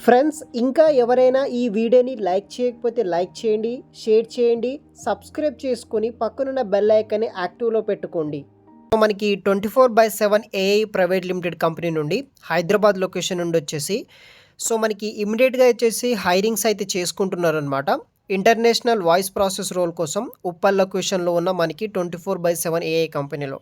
Friends ఇంకా ఎవరైనా ఈ వీడియోని లైక్ చేయకపోతే లైక్ చేయండి, షేర్ చేయండి, సబ్స్క్రైబ్ చేసుకొని పక్కనున్న బెల్ ఐకాన్ని యాక్టివ్లో పెట్టుకోండి. మనకి 24/7 ఏఐ ప్రైవేట్ లిమిటెడ్ కంపెనీ నుండి హైదరాబాద్ లొకేషన్ నుండి వచ్చేసి మనకి ఇమ్మీడియట్గా వచ్చేసి హైరింగ్స్ అయితే చేసుకుంటున్నారనమాట. ఇంటర్నేషనల్ వాయిస్ ప్రాసెస్ రోల్ కోసం ఉప్పల్ లొకేషన్లో ఉన్న మనకి 24/7 ఏఐ కంపెనీలో.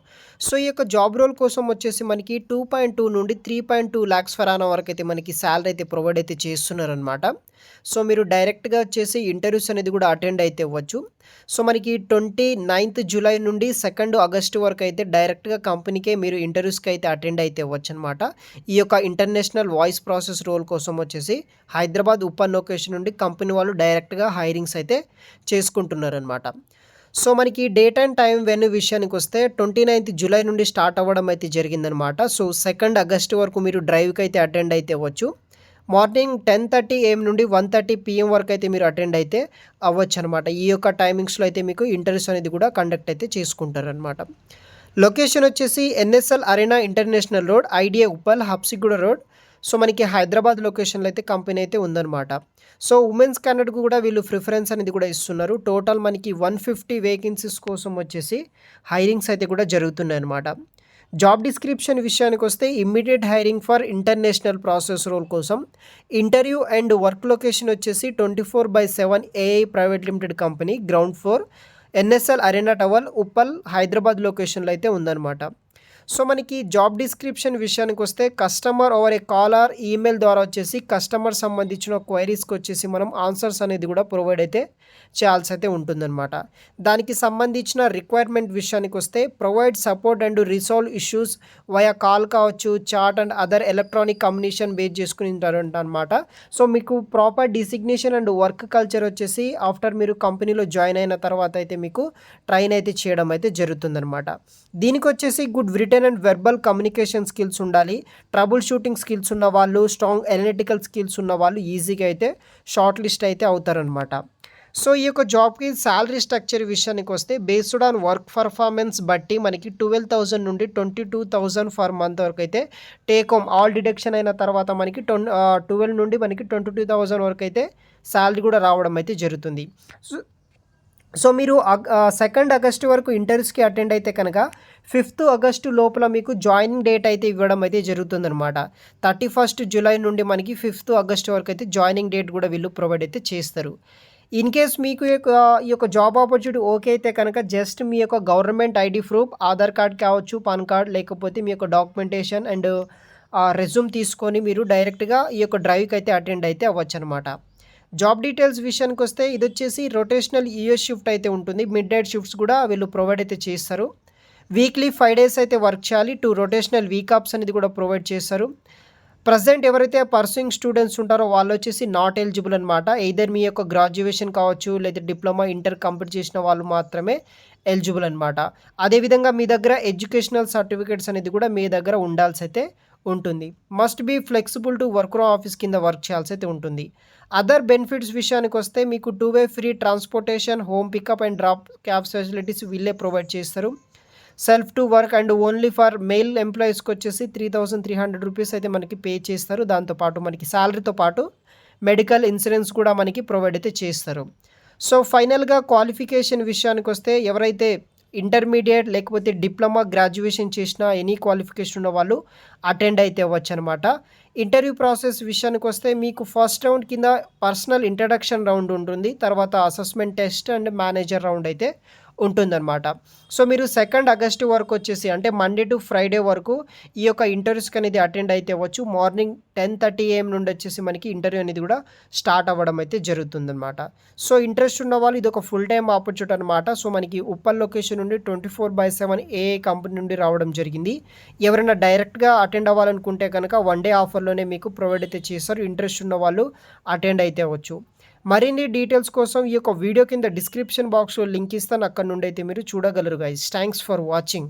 ఈ యొక్క జాబ్ రోల్ కోసం వచ్చేసి మనకి 2.2 నుండి 3.2 lakhs ఫర్ యానం వరకు అయితే మనకి శాలరీ అయితే ప్రొవైడ్ అయితే చేస్తున్నారనమాట. మీరు డైరెక్ట్గా వచ్చేసి ఇంటర్వ్యూస్ అనేది కూడా అటెండ్ అయితే అవ్వచ్చు. మనకి 29th జూలై నుండి 2nd ఆగస్ట్ వరకు అయితే డైరెక్ట్గా కంపెనీకే మీరు ఇంటర్వ్యూస్కి అయితే అటెండ్ అయితే అవ్వచ్చు అనమాట. ఈ యొక్క ఇంటర్నేషనల్ వాయిస్ ప్రాసెస్ రోల్ కోసం వచ్చేసి హైదరాబాద్ ఉప్పల్ లొకేషన్ నుండి కంపెనీ వాళ్ళు డైరెక్ట్గా హైరింగ్స్ అయితే చేసుకుంటున్నారనమాట. మనకి డేట్ అండ్ టైం వెన్యూ విషయానికి వస్తే 29th జూలై నుండి స్టార్ట్ అవ్వడం అయితే జరిగిందనమాట. 2nd ఆగస్ట్ వరకు మీరు డ్రైవ్కి అయితే అటెండ్ అయితే అవ్వచ్చు. మార్నింగ్ 10:30 AM నుండి 1:30 PM వరకు అయితే మీరు అటెండ్ అయితే అవ్వచ్చు అనమాట. ఈ యొక్క టైమింగ్స్లో అయితే మీకు ఇంటర్వ్యూస్ అనేది కూడా కండక్ట్ అయితే చేసుకుంటారనమాట. లొకేషన్ వచ్చేసి NSL arena international road, IDA Uppal, Habsiguda road. మనకి హైదరాబాద్ లొకేషన్లో అయితే కంపెనీ అయితే ఉందన్నమాట. ఉమెన్స్ క్యాండిడేట్కు కూడా వీళ్ళు ప్రిఫరెన్స్ అనేది కూడా ఇస్తున్నారు. టోటల్ మనకి 150 వేకెన్సీస్ కోసం వచ్చేసి హైరింగ్స్ అయితే కూడా జరుగుతున్నాయి అనమాట. జాబ్ డిస్క్రిప్షన్ విషయానికి వస్తే immediate hiring for international process role కోసం ఇంటర్వ్యూ అండ్ వర్క్ లొకేషన్ వచ్చేసి 24/7 AI private limited company, ground floor, NSL arena tower, Uppal, Hyderabad లొకేషన్లో అయితే ఉందన్నమాట. మనకి జాబ్ డిస్క్రిప్షన్ విషయానికి వస్తే customer over a call or email ద్వారా వచ్చేసి కస్టమర్ సంబంధించిన క్వైరీస్కి వచ్చేసి మనం ఆన్సర్స్ అనేది కూడా ప్రొవైడ్ అయితే చేయాల్సి అయితే ఉంటుందన్నమాట. దానికి సంబంధించిన రిక్వైర్మెంట్ విషయానికి వస్తే provide support and resolve issues via call కావచ్చు, chat and other electronic communication base చేసుకుని ఉంటారనమాట. మీకు proper designation and work culture వచ్చేసి ఆఫ్టర్ మీరు కంపెనీలో జాయిన్ అయిన తర్వాత అయితే మీకు ట్రైన్ అయితే చేయడం అయితే జరుగుతుందన్నమాట. దీనికి వచ్చేసి good return and verbal communication skills ఉండాలి. ట్రబుల్ షూటింగ్ స్కిల్స్ ఉన్న వాళ్ళు, స్ట్రాంగ్ అనలిటికల్ స్కిల్స్ ఉన్న వాళ్ళు ఈజీగా అయితే షార్ట్ లిస్ట్ అయితే అవుతారనమాట. ఈ యొక్క జాబ్కి శాలరీ స్ట్రక్చర్ విషయానికి వస్తే బేస్డ్ ఆన్ వర్క్ పర్ఫార్మెన్స్ బట్టి మనకి 12,000 నుండి 22,000 ఫర్ మంత్ వరకు అయితే టేక్ హోమ్ ఆల్ డిడక్షన్ అయిన తర్వాత మనకి 12 నుండి మనకి 22,000 వరకు అయితే శాలరీ కూడా రావడం అయితే జరుగుతుంది. మీరు 2nd ఆగస్ట్ వరకు ఇంటర్వ్యూస్కి అటెండ్ అయితే కనుక 5th ఆగస్టు లోపల మీకు జాయినింగ్ డేట్ అయితే ఇవ్వడం అయితే జరుగుతుందన్నమాట. 31st జూలై నుండి మనకి 5th ఆగస్ట్ వరకు అయితే జాయినింగ్ డేట్ కూడా వీళ్ళు ప్రొవైడ్ అయితే చేస్తారు. ఇన్ కేస్ మీకు ఈ యొక్క జాబ్ ఆపర్చునిటీ ఓకే అయితే కనుక జస్ట్ మీ యొక్క government ID proof, Aadhaar card కావచ్చు, పాన్ కార్డ్, లేకపోతే మీ యొక్క డాక్యుమెంటేషన్ అండ్ రెజ్యూమ్ తీసుకొని మీరు డైరెక్ట్గా ఈ యొక్క డ్రైవ్కి అయితే అటెండ్ అయితే అవ్వచ్చు అనమాట. జాబ్ డీటెయిల్స్ విషయానికి వస్తే ఇది వచ్చేసి రొటేషనల్ యూఎస్ షిఫ్ట్ అయితే ఉంటుంది. మిడ్ నైట్ షిఫ్ట్స్ కూడా వీళ్ళు ప్రొవైడ్ అయితే చేస్తారు. వీక్లీ 5 days అయితే వర్క్ చేయాలి. 2 రొటేషనల్ వీక్ ఆఫ్స్ అనేది కూడా ప్రొవైడ్ చేస్తారు. ప్రజెంట్ ఎవరైతే పర్సూయింగ్ స్టూడెంట్స్ ఉంటారో వాళ్ళు వచ్చేసి నాట్ ఎలిజిబుల్ అనమాట. ఎయిదర్ మీ యొక్క గ్రాడ్యుయేషన్ కావచ్చు, లేదా డిప్లొమా, ఇంటర్ కంప్లీట్ చేసిన వాళ్ళు మాత్రమే ఎలిజిబుల్ అనమాట. అదేవిధంగా మీ దగ్గర ఎడ్యుకేషనల్ సర్టిఫికేట్స్ అనేది కూడా మీ దగ్గర ఉండాల్సి అయితే ఉంటుంది. Must be flexible to work from office కింద వర్క్ చేయాల్సి అయితే ఉంటుంది. అదర్ బెనిఫిట్స్ విషయానికి వస్తే మీకు 2-way free transportation, home pickup and drop cabs facilities వీళ్ళే ప్రొవైడ్ చేస్తారు. Self to work and only for male ఎంప్లాయీస్కి వచ్చేసి 3,300 రూపీస్ అయితే మనకి పే చేస్తారు. దాంతోపాటు మనకి శాలరీతో పాటు మెడికల్ ఇన్సూరెన్స్ కూడా మనకి ప్రొవైడ్ అయితే చేస్తారు. ఫైనల్గా క్వాలిఫికేషన్ విషయానికి వస్తే ఎవరైతే ఇంటర్మీడియట్ లేకపోతే డిప్లొమా, గ్రాడ్యుయేషన్ చేసిన ఎనీ క్వాలిఫికేషన్ ఉన్న వాళ్ళు అటెండ్ అయితే అవ్వచ్చు అనమాట. ఇంటర్వ్యూ ప్రాసెస్ విషయానికి వస్తే మీకు ఫస్ట్ రౌండ్ కింద పర్సనల్ ఇంట్రడక్షన్ రౌండ్ ఉంటుంది. తర్వాత assessment test and manager round అయితే ఉంటుందన్నమాట. మీరు 2nd ఆగస్ట్ వరకు వచ్చేసి అంటే మండే టు ఫ్రైడే వరకు ఈ యొక్క ఇంటర్వ్యూస్కి అనేది అటెండ్ అయితే అవ్వచ్చు. మార్నింగ్ 10:30 AM నుండి వచ్చేసి మనకి ఇంటర్వ్యూ అనేది కూడా స్టార్ట్ అవ్వడం అయితే జరుగుతుందన్నమాట. ఇంట్రెస్ట్ ఉన్న వాళ్ళు ఇది ఒక ఫుల్ టైం ఆపర్చునిటీ అనమాట. మనకి ఉప్పల్ లొకేషన్ నుండి 24/7 ఏఐ కంపెనీ నుండి రావడం జరిగింది. ఎవరైనా డైరెక్ట్గా అటెండ్ అవ్వాలనుకుంటే కనుక 1 day ఆఫర్లోనే మీకు ప్రొవైడ్ అయితే చేస్తారు. ఇంట్రెస్ట్ ఉన్న వాళ్ళు అటెండ్ అయితే అవ్వచ్చు. మరిన్ని డీటెయిల్స్ కోసం ఈ యొక్క వీడియో కింద డిస్క్రిప్షన్ బాక్స్లో లింక్ ఇస్తాను, అక్కడ నుండి అయితే మీరు చూడగలరు గైస్. Thanks for watching.